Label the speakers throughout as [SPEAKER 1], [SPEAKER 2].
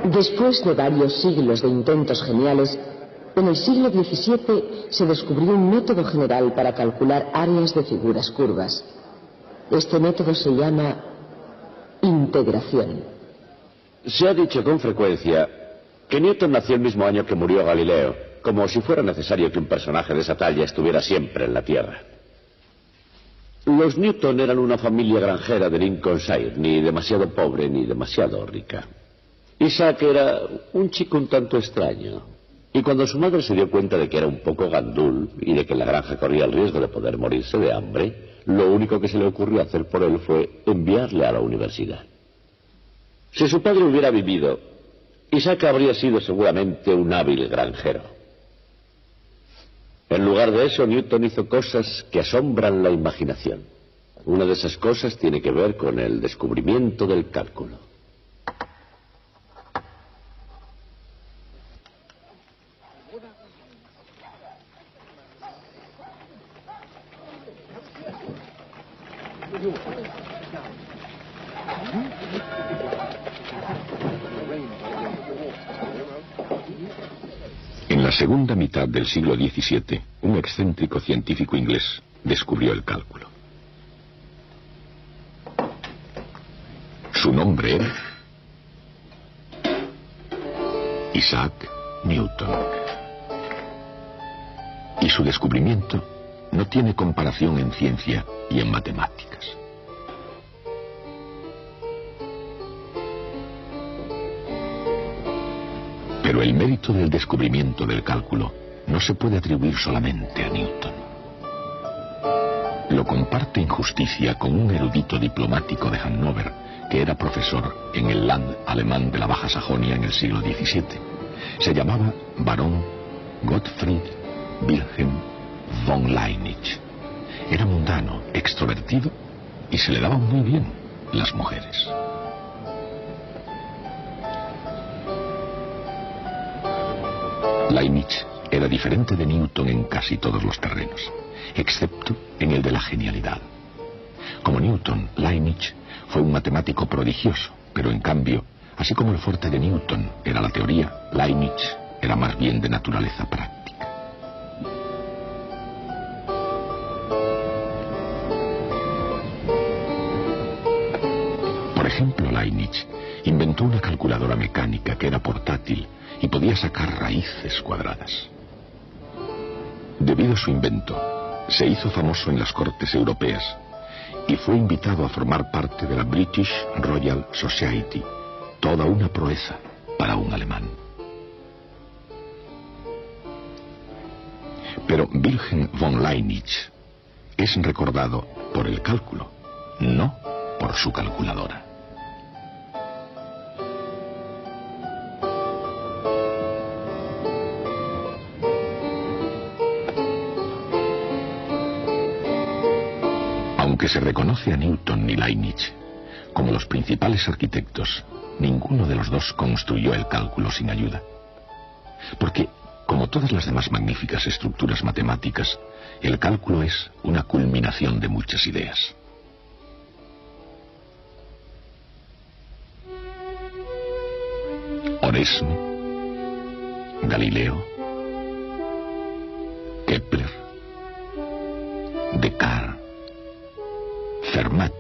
[SPEAKER 1] Después de varios siglos de intentos geniales, en el siglo XVII se descubrió un método general para calcular áreas de figuras curvas. Este método se llama integración.
[SPEAKER 2] Se ha dicho con frecuencia que Newton nació el mismo año que murió Galileo, como si fuera necesario que un personaje de esa talla estuviera siempre en la Tierra. Los Newton eran una familia granjera de Lincolnshire, ni demasiado pobre ni demasiado rica. Isaac era un chico un tanto extraño, y cuando su madre se dio cuenta de que era un poco gandul y de que la granja corría el riesgo de poder morirse de hambre, lo único que se le ocurrió hacer por él fue enviarle a la universidad. Si su padre hubiera vivido, Isaac habría sido seguramente un hábil granjero. En lugar de eso, Newton hizo cosas que asombran la imaginación. Una de esas cosas tiene que ver con el descubrimiento del cálculo.
[SPEAKER 3] En la segunda mitad del siglo XVII, un excéntrico científico inglés descubrió el cálculo. Su nombre era Isaac Newton. Y su descubrimiento no tiene comparación en ciencia y en matemáticas. Pero el mérito del descubrimiento del cálculo no se puede atribuir solamente a Newton. Lo comparte en justicia con un erudito diplomático de Hannover que era profesor en el Land alemán de la Baja Sajonia en el siglo XVII. Se llamaba Barón Gottfried Wilhelm von Leibniz. Era mundano, extrovertido y se le daban muy bien las mujeres. Leibniz era diferente de Newton en casi todos los terrenos, excepto en el de la genialidad. Como Newton, Leibniz fue un matemático prodigioso, pero en cambio, así como el fuerte de Newton era la teoría, Leibniz era más bien de naturaleza práctica. Por ejemplo, Leibniz inventó una calculadora mecánica que era portátil y podía sacar raíces cuadradas. Debido a su invento, se hizo famoso en las cortes europeas y fue invitado a formar parte de la British Royal Society, toda una proeza para un alemán. Pero Wilhelm von Leibniz es recordado por el cálculo, no por su calculadora. Aunque se reconoce a Newton y Leibniz como los principales arquitectos, ninguno de los dos construyó el cálculo sin ayuda. Porque, como todas las demás magníficas estructuras matemáticas, el cálculo es una culminación de muchas ideas. Oresme, Galileo, Kepler, Descartes, Fermat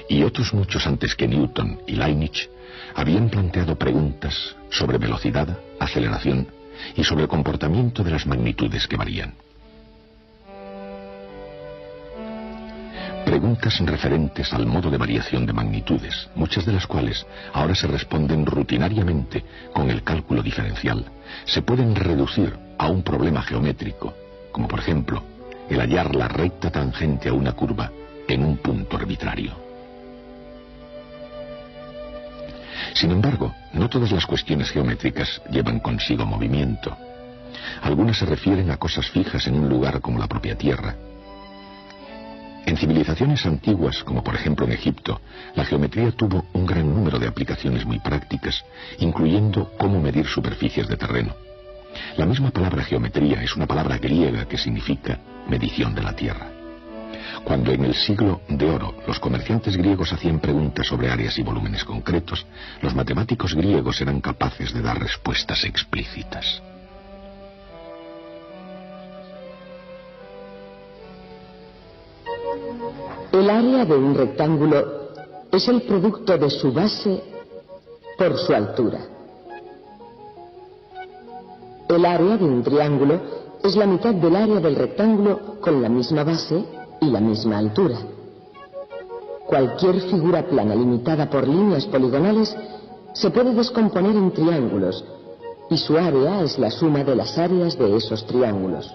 [SPEAKER 3] y otros muchos antes que Newton y Leibniz habían planteado preguntas sobre velocidad, aceleración y sobre el comportamiento de las magnitudes que varían. Preguntas referentes al modo de variación de magnitudes, muchas de las cuales ahora se responden rutinariamente con el cálculo diferencial, se pueden reducir a un problema geométrico, como por ejemplo el hallar la recta tangente a una curva en un punto arbitrario. Sin embargo, no todas las cuestiones geométricas llevan consigo movimiento. Algunas se refieren a cosas fijas en un lugar como la propia Tierra. En civilizaciones antiguas, como por ejemplo en Egipto, la geometría tuvo un gran número de aplicaciones muy prácticas, incluyendo cómo medir superficies de terreno. La misma palabra geometría es una palabra griega que significa medición de la Tierra. Cuando en el siglo de oro los comerciantes griegos hacían preguntas sobre áreas y volúmenes concretos, los matemáticos griegos eran capaces de dar respuestas explícitas.
[SPEAKER 1] El área de un rectángulo es el producto de su base por su altura. El área de un triángulo es la mitad del área del rectángulo con la misma base y la misma altura. Cualquier figura plana limitada por líneas poligonales se puede descomponer en triángulos y su área es la suma de las áreas de esos triángulos.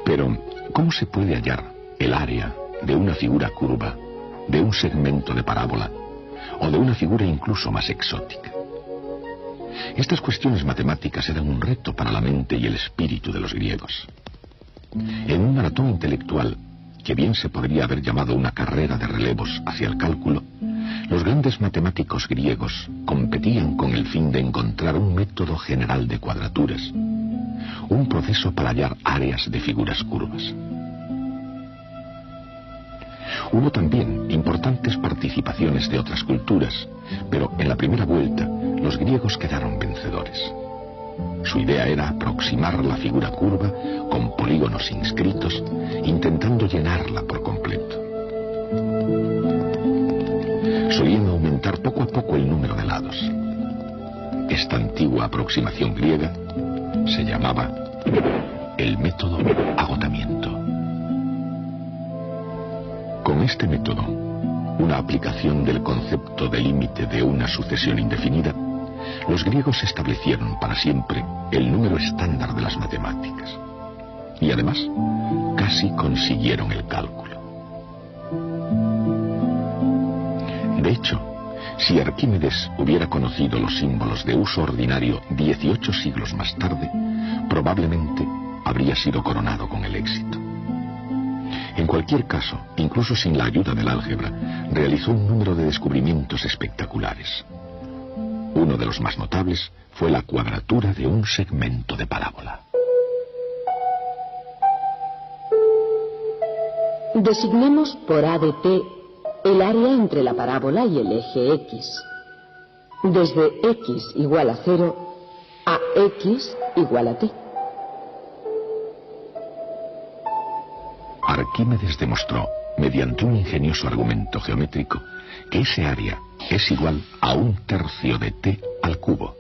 [SPEAKER 3] Pero, ¿cómo se puede hallar el área de una figura curva, de un segmento de parábola o de una figura incluso más exótica? Estas cuestiones matemáticas eran un reto para la mente y el espíritu de los griegos. En un maratón intelectual, que bien se podría haber llamado una carrera de relevos hacia el cálculo, los grandes matemáticos griegos competían con el fin de encontrar un método general de cuadraturas, un proceso para hallar áreas de figuras curvas. Hubo también importantes participaciones de otras culturas, pero en la primera vuelta los griegos quedaron vencedores. Su idea era aproximar la figura curva con polígonos inscritos, intentando llenarla por completo. Solían aumentar poco a poco el número de lados. Esta antigua aproximación griega se llamaba el método agotamiento. Con este método, una aplicación del concepto de límite de una sucesión indefinida, los griegos establecieron para siempre el número estándar de las matemáticas. Y además, casi consiguieron el cálculo. De hecho, si Arquímedes hubiera conocido los símbolos de uso ordinario 18 siglos más tarde, probablemente habría sido coronado con el éxito. En cualquier caso, incluso sin la ayuda del álgebra, realizó un número de descubrimientos espectaculares. Uno de los más notables fue la cuadratura de un segmento de parábola.
[SPEAKER 1] Designemos por A de t el área entre la parábola y el eje X. Desde X igual a 0 a X igual a t.
[SPEAKER 3] Arquímedes demostró, mediante un ingenioso argumento geométrico, que ese área es igual a 1/3 de t al cubo,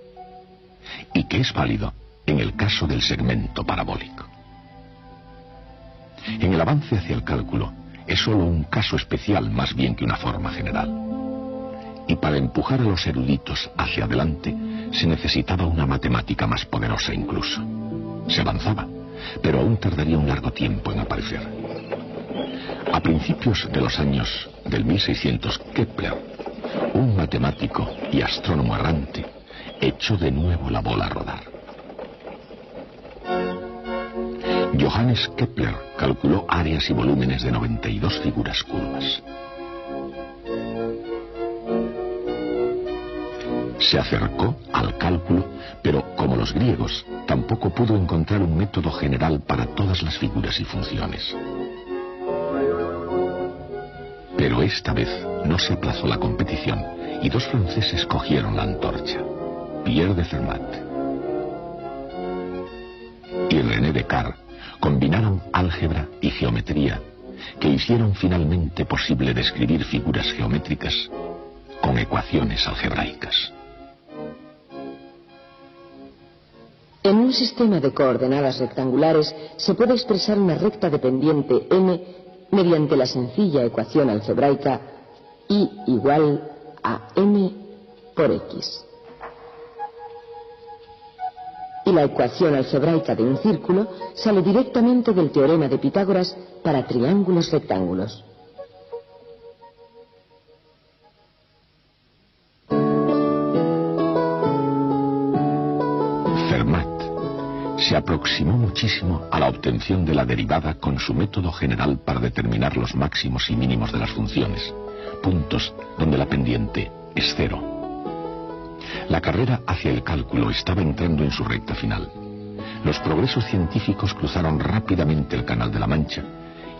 [SPEAKER 3] y que es válido en el caso del segmento parabólico. En el avance hacia el cálculo, es solo un caso especial más bien que una forma general. Y para empujar a los eruditos hacia adelante, se necesitaba una matemática más poderosa incluso. Se avanzaba, pero aún tardaría un largo tiempo en aparecer. A principios de los años del 1600, Kepler, un matemático y astrónomo errante, echó de nuevo la bola a rodar. Johannes Kepler calculó áreas y volúmenes de 92 figuras curvas. Se acercó al cálculo, pero como los griegos, tampoco pudo encontrar un método general para todas las figuras y funciones. Pero esta vez no se aplazó la competición y dos franceses cogieron la antorcha, Pierre de Fermat y René Descartes. Combinaron álgebra y geometría, que hicieron finalmente posible describir figuras geométricas con ecuaciones algebraicas.
[SPEAKER 1] En un sistema de coordenadas rectangulares se puede expresar una recta de pendiente m mediante la sencilla ecuación algebraica y igual a m por x. Y la ecuación algebraica de un círculo sale directamente del teorema de Pitágoras para triángulos rectángulos.
[SPEAKER 3] Fermat se aproximó muchísimo a la obtención de la derivada con su método general para determinar los máximos y mínimos de las funciones, puntos donde la pendiente es 0. La carrera hacia el cálculo estaba entrando en su recta final, Los progresos científicos cruzaron rápidamente el Canal de la Mancha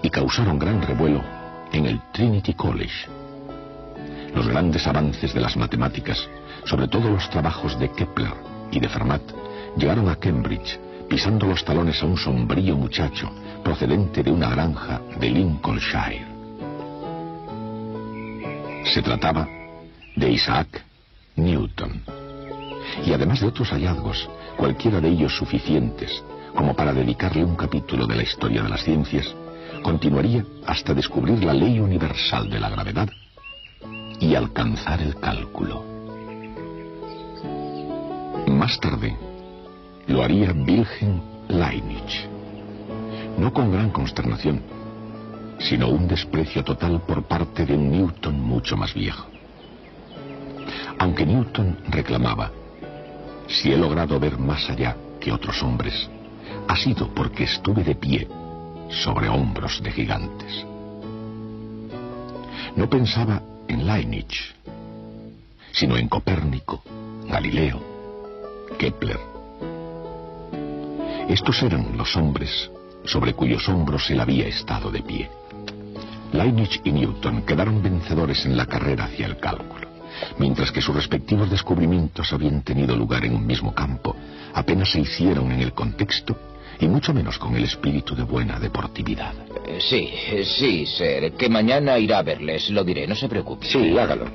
[SPEAKER 3] y causaron gran revuelo en el Trinity College. Los grandes avances de las matemáticas, sobre todo los trabajos de Kepler y de Fermat, llegaron a Cambridge, pisando los talones a un sombrío muchacho procedente de una granja de Lincolnshire. Se trataba de Isaac Newton. Y además de otros hallazgos, cualquiera de ellos suficientes como para dedicarle un capítulo de la historia de las ciencias, continuaría hasta descubrir la ley universal de la gravedad y alcanzar el cálculo. Más tarde lo haría Wilhelm Leibniz, no con gran consternación, sino un desprecio total por parte de un Newton mucho más viejo. Aunque Newton reclamaba: si he logrado ver más allá que otros hombres, ha sido porque estuve de pie sobre hombros de gigantes. No pensaba en Leibniz, sino en Copérnico, Galileo, Kepler. Estos eran los hombres sobre cuyos hombros él había estado de pie. Leibniz y Newton quedaron vencedores en la carrera hacia el cálculo. Mientras que sus respectivos descubrimientos habían tenido lugar en un mismo campo, apenas se hicieron en el contexto y mucho menos con el espíritu de buena deportividad.
[SPEAKER 4] Sí, Sir, que mañana irá a verles, lo diré, no se preocupe.
[SPEAKER 2] Sí, hágalo.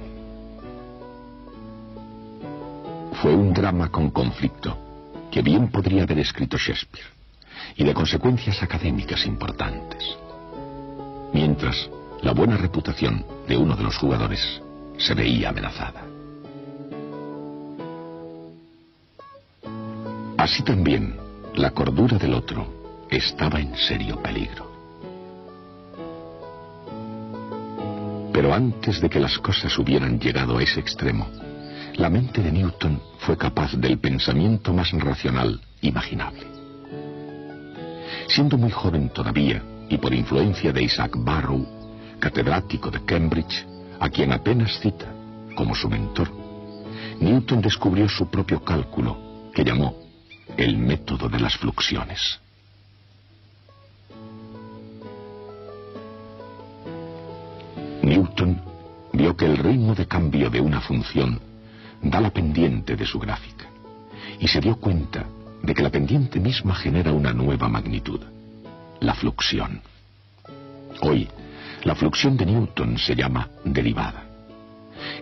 [SPEAKER 3] Fue un drama con conflicto que bien podría haber escrito Shakespeare, y de consecuencias académicas importantes. Mientras, la buena reputación de uno de los jugadores se veía amenazada. Así también, la cordura del otro estaba en serio peligro. Pero antes de que las cosas hubieran llegado a ese extremo, la mente de Newton fue capaz del pensamiento más racional imaginable. Siendo muy joven todavía, y por influencia de Isaac Barrow, catedrático de Cambridge, a quien apenas cita como su mentor, Newton descubrió su propio cálculo, que llamó el método de las fluxiones. Newton vio que el ritmo de cambio de una función da la pendiente de su gráfica, y se dio cuenta de que la pendiente misma genera una nueva magnitud, la fluxión. Hoy, la fluxión de Newton se llama derivada.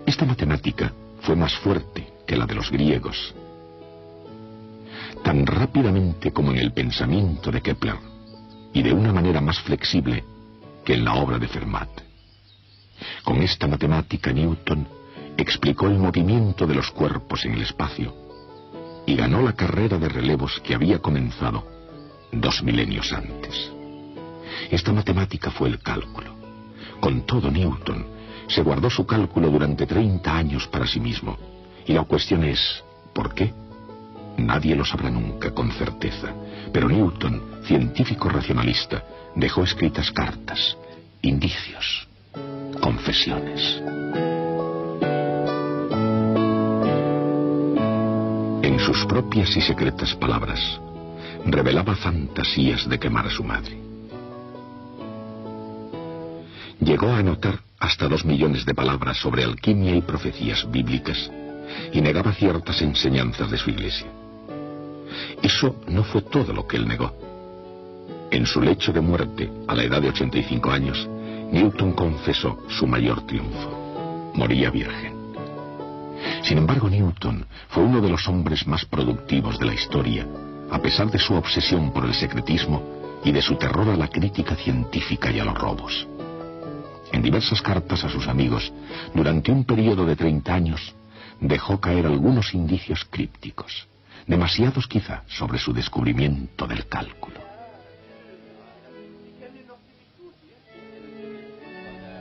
[SPEAKER 3] Esta matemática fue más fuerte que la de los griegos. Tan rápidamente como en el pensamiento de Kepler, y de una manera más flexible que en la obra de Fermat. Con esta matemática Newton explicó el movimiento de los cuerpos en el espacio y ganó la carrera de relevos que había comenzado 2 milenios antes. Esta matemática fue el cálculo. Con todo, Newton se guardó su cálculo durante 30 años para sí mismo. Y la cuestión es, ¿por qué? Nadie lo sabrá nunca con certeza. Pero Newton, científico racionalista, dejó escritas cartas, indicios, confesiones. En sus propias y secretas palabras, revelaba fantasías de quemar a su madre. Llegó a anotar hasta 2 millones de palabras sobre alquimia y profecías bíblicas, y negaba ciertas enseñanzas de su iglesia. Eso no fue todo lo que él negó. En su lecho de muerte, a la edad de 85 años, Newton confesó su mayor triunfo: moría virgen. Sin embargo, Newton fue uno de los hombres más productivos de la historia, a pesar de su obsesión por el secretismo y de su terror a la crítica científica y a los robos. En diversas cartas a sus amigos, durante un periodo de 30 años, dejó caer algunos indicios crípticos, demasiados quizá sobre su descubrimiento del cálculo.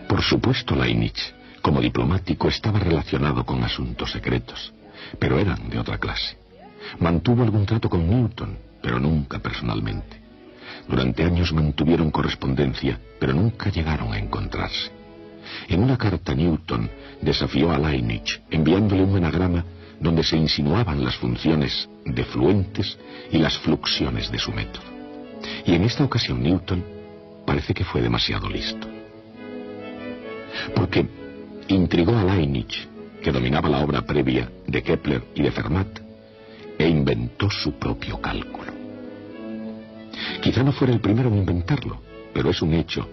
[SPEAKER 3] Por supuesto, Leibniz, como diplomático, estaba relacionado con asuntos secretos, pero eran de otra clase. Mantuvo algún trato con Newton, pero nunca personalmente. Durante años mantuvieron correspondencia, pero nunca llegaron a encontrarse. En una carta, Newton desafió a Leibniz, enviándole un anagrama donde se insinuaban las funciones defluentes y las fluxiones de su método. Y en esta ocasión Newton parece que fue demasiado listo. Porque intrigó a Leibniz, que dominaba la obra previa de Kepler y de Fermat, e inventó su propio cálculo. Quizá no fuera el primero en inventarlo, pero es un hecho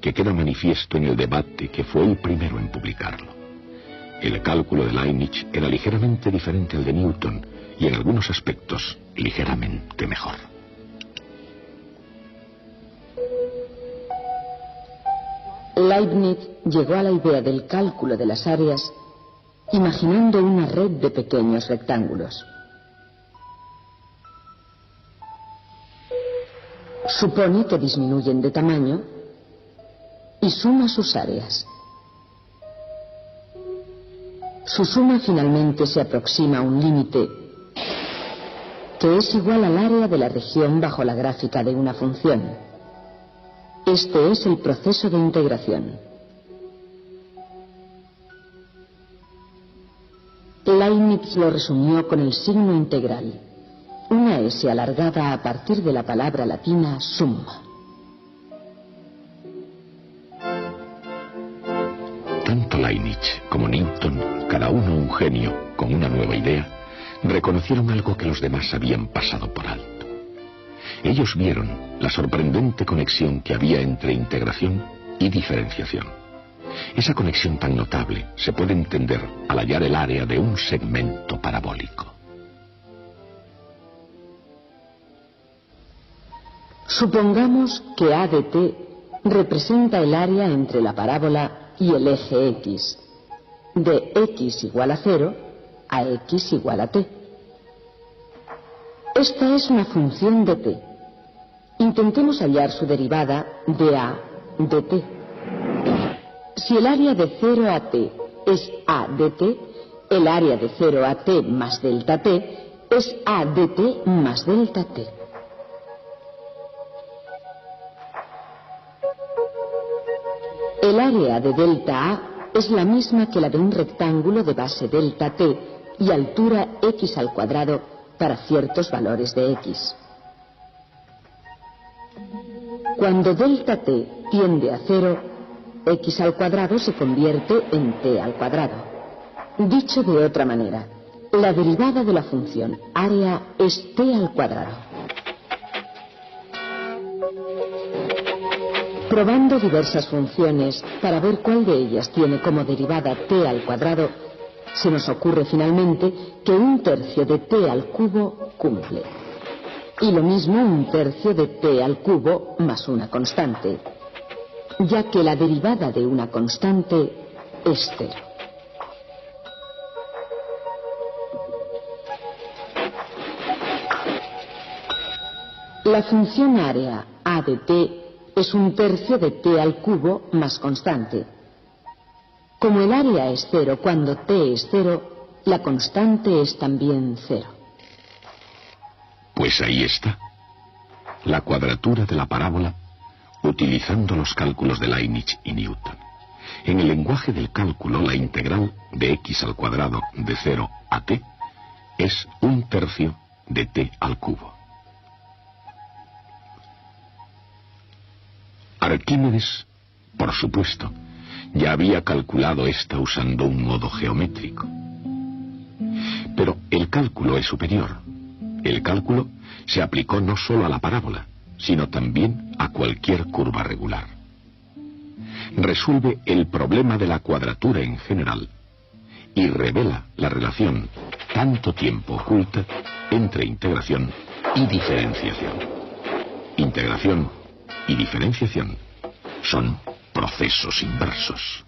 [SPEAKER 3] que queda manifiesto en el debate que fue el primero en publicarlo. El cálculo de Leibniz era ligeramente diferente al de Newton y en algunos aspectos ligeramente mejor.
[SPEAKER 1] Leibniz llegó a la idea del cálculo de las áreas imaginando una red de pequeños rectángulos. Supone que disminuyen de tamaño y suma sus áreas. Su suma finalmente se aproxima a un límite que es igual al área de la región bajo la gráfica de una función. Este es el proceso de integración. Leibniz lo resumió con el signo integral, una S alargada a partir de la palabra latina summa.
[SPEAKER 3] Tanto Leibniz como Newton, cada uno un genio con una nueva idea, reconocieron algo que los demás habían pasado por alto. Ellos vieron la sorprendente conexión que había entre integración y diferenciación. Esa conexión tan notable se puede entender al hallar el área de un segmento parabólico.
[SPEAKER 1] Supongamos que A de t representa el área entre la parábola y el eje X, de x igual a 0 a x igual a t. Esta es una función de t. Intentemos hallar su derivada de A de t. Si el área de 0 a t es A de t, el área de 0 a t más delta t es A de t más delta t. El área de delta A es la misma que la de un rectángulo de base delta t y altura x al cuadrado para ciertos valores de x. Cuando delta t tiende a 0, x al cuadrado se convierte en t al cuadrado. Dicho de otra manera, la derivada de la función área es t al cuadrado. Probando diversas funciones para ver cuál de ellas tiene como derivada t al cuadrado, se nos ocurre finalmente que 1/3 de t al cubo cumple. Y lo mismo 1/3 de t al cubo más una constante, ya que la derivada de una constante es 0. La función área a de t es 1/3 de t al cubo más constante. Como el área es 0 cuando t es 0, la constante es también 0.
[SPEAKER 3] Pues ahí está, la cuadratura de la parábola, utilizando los cálculos de Leibniz y Newton. En el lenguaje del cálculo, la integral de x al cuadrado de 0 a t es 1/3 de t al cubo. Arquímedes, por supuesto, ya había calculado esta usando un modo geométrico. Pero el cálculo es superior. El cálculo se aplicó no solo a la parábola, sino también a cualquier curva regular. Resuelve el problema de la cuadratura en general y revela la relación tanto tiempo oculta entre integración y diferenciación. Integración y diferenciación son procesos inversos.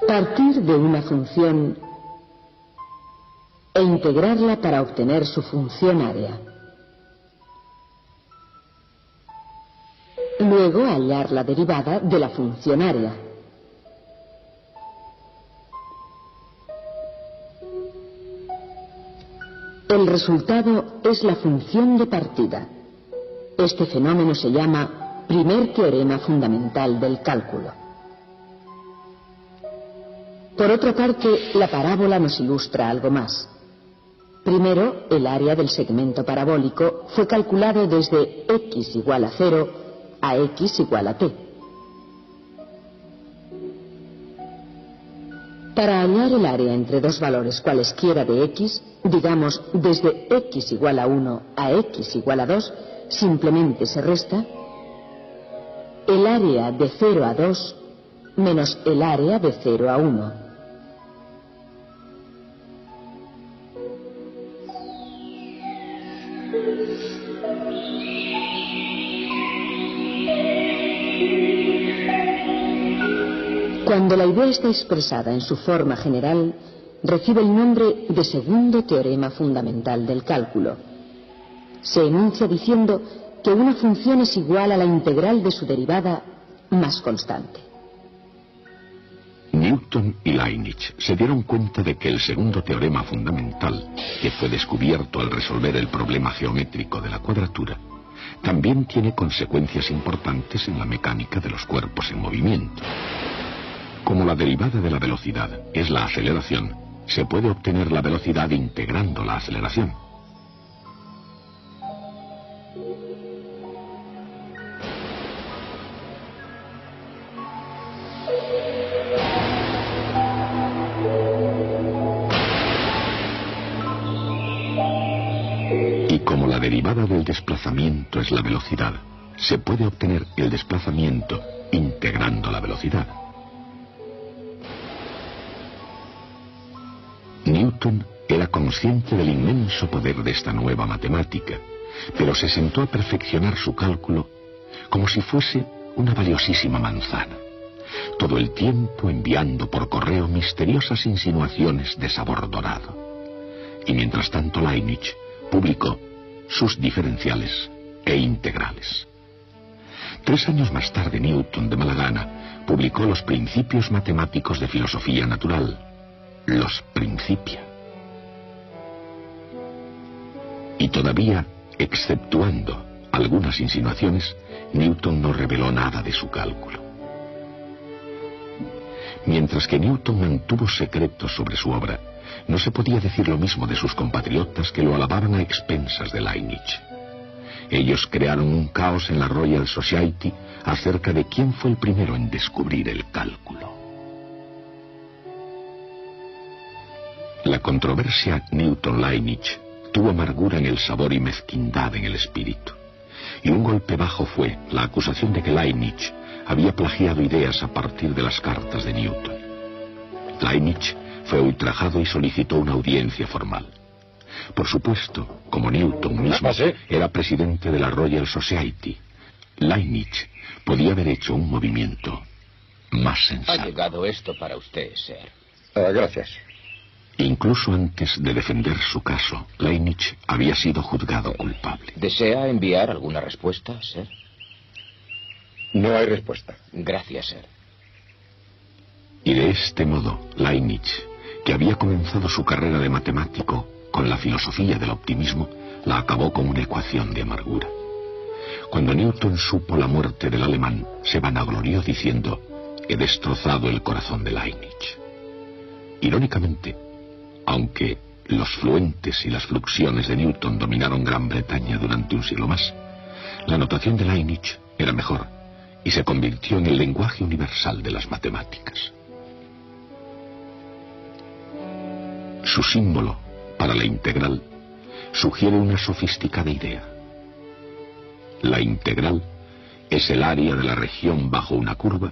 [SPEAKER 1] Partir de una función e integrarla para obtener su función área. Luego hallar la derivada de la función área. El resultado es la función de partida. Este fenómeno se llama primer teorema fundamental del cálculo. Por otra parte, la parábola nos ilustra algo más. Primero, el área del segmento parabólico fue calculado desde x igual a 0 a x igual a t. Para hallar el área entre dos valores cualesquiera de x, digamos desde x igual a 1 a x igual a 2, simplemente se resta el área de 0 a 2 menos el área de 0 a 1. Cuando la idea está expresada en su forma general, recibe el nombre de segundo teorema fundamental del cálculo. Se enuncia diciendo que una función es igual a la integral de su derivada más constante.
[SPEAKER 3] Newton y Leibniz se dieron cuenta de que el segundo teorema fundamental, que fue descubierto al resolver el problema geométrico de la cuadratura, también tiene consecuencias importantes en la mecánica de los cuerpos en movimiento. Como la derivada de la velocidad es la aceleración, se puede obtener la velocidad integrando la aceleración. Y como la derivada del desplazamiento es la velocidad, se puede obtener el desplazamiento integrando la velocidad. Newton era consciente del inmenso poder de esta nueva matemática, pero se sentó a perfeccionar su cálculo como si fuese una valiosísima manzana, todo el tiempo enviando por correo misteriosas insinuaciones de sabor dorado. Y mientras tanto Leibniz publicó sus diferenciales e integrales. 3 años más tarde, Newton, de mala gana, publicó los Principios Matemáticos de Filosofía Natural, los Principia. Y todavía, exceptuando algunas insinuaciones, Newton no reveló nada de su cálculo. Mientras que Newton mantuvo secretos sobre su obra, no se podía decir lo mismo de sus compatriotas, que lo alababan a expensas de Leibniz. Ellos crearon un caos en la Royal Society acerca de quién fue el primero en descubrir el cálculo. La controversia Newton-Leibniz tuvo amargura en el sabor y mezquindad en el espíritu. Y un golpe bajo fue la acusación de que Leibniz había plagiado ideas a partir de las cartas de Newton. Leibniz fue ultrajado y solicitó una audiencia formal. Por supuesto, como Newton mismo era presidente de la Royal Society, Leibniz podía haber hecho un movimiento más sensato.
[SPEAKER 4] Ha llegado esto para usted, Sir.
[SPEAKER 2] Gracias.
[SPEAKER 3] Incluso antes de defender su caso, Leibniz había sido juzgado culpable.
[SPEAKER 4] ¿Desea enviar alguna respuesta, Sir?
[SPEAKER 2] No hay respuesta.
[SPEAKER 4] Gracias, Sir.
[SPEAKER 3] Y de este modo, Leibniz, que había comenzado su carrera de matemático con la filosofía del optimismo, la acabó con una ecuación de amargura. Cuando Newton supo la muerte del alemán, se vanaglorió diciendo: he destrozado el corazón de Leibniz. Irónicamente, aunque los fluentes y las fluxiones de Newton dominaron Gran Bretaña durante un siglo más, la notación de Leibniz era mejor y se convirtió en el lenguaje universal de las matemáticas. Su símbolo para la integral sugiere una sofisticada idea. La integral es el área de la región bajo una curva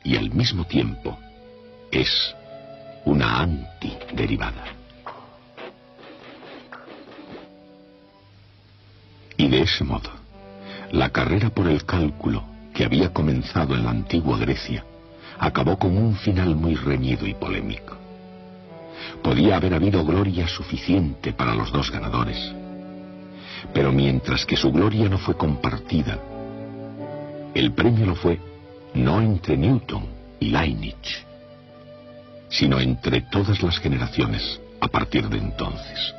[SPEAKER 3] y al mismo tiempo es una antiderivada. Y de ese modo, la carrera por el cálculo que había comenzado en la antigua Grecia acabó con un final muy reñido y polémico. Podía haber habido gloria suficiente para los dos ganadores, pero mientras que su gloria no fue compartida, el premio lo fue no entre Newton y Leibniz, sino entre todas las generaciones a partir de entonces.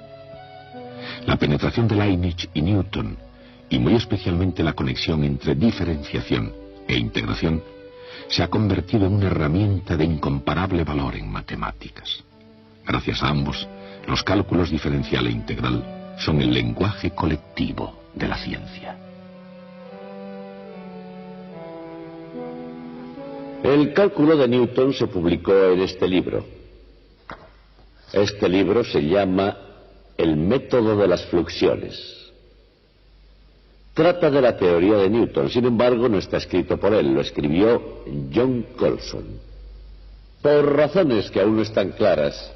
[SPEAKER 3] La penetración de Leibniz y Newton y muy especialmente la conexión entre diferenciación e integración, se ha convertido en una herramienta de incomparable valor en matemáticas. Gracias a ambos, los cálculos diferencial e integral son el lenguaje colectivo de la ciencia.
[SPEAKER 2] El cálculo de Newton se publicó en este libro. Este libro se llama El método de las fluxiones. Trata de la teoría de Newton, sin embargo no está escrito por él, lo escribió John Colson. Por razones que aún no están claras,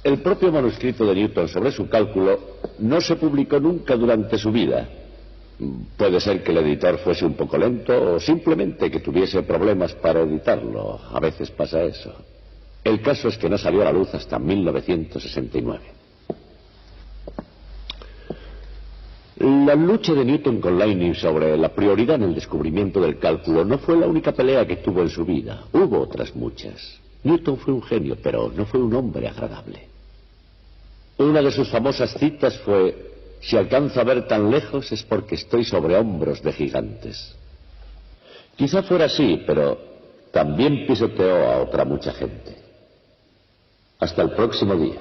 [SPEAKER 2] el propio manuscrito de Newton sobre su cálculo no se publicó nunca durante su vida. Puede ser que el editor fuese un poco lento o simplemente que tuviese problemas para editarlo. A veces pasa eso. El caso es que no salió a la luz hasta 1969. La lucha de Newton con Leibniz sobre la prioridad en el descubrimiento del cálculo no fue la única pelea que tuvo en su vida. Hubo otras muchas. Newton fue un genio, pero no fue un hombre agradable. Una de sus famosas citas fue: si alcanzo a ver tan lejos es porque estoy sobre hombros de gigantes. Quizá fuera así, pero también pisoteó a otra mucha gente. Hasta el próximo día.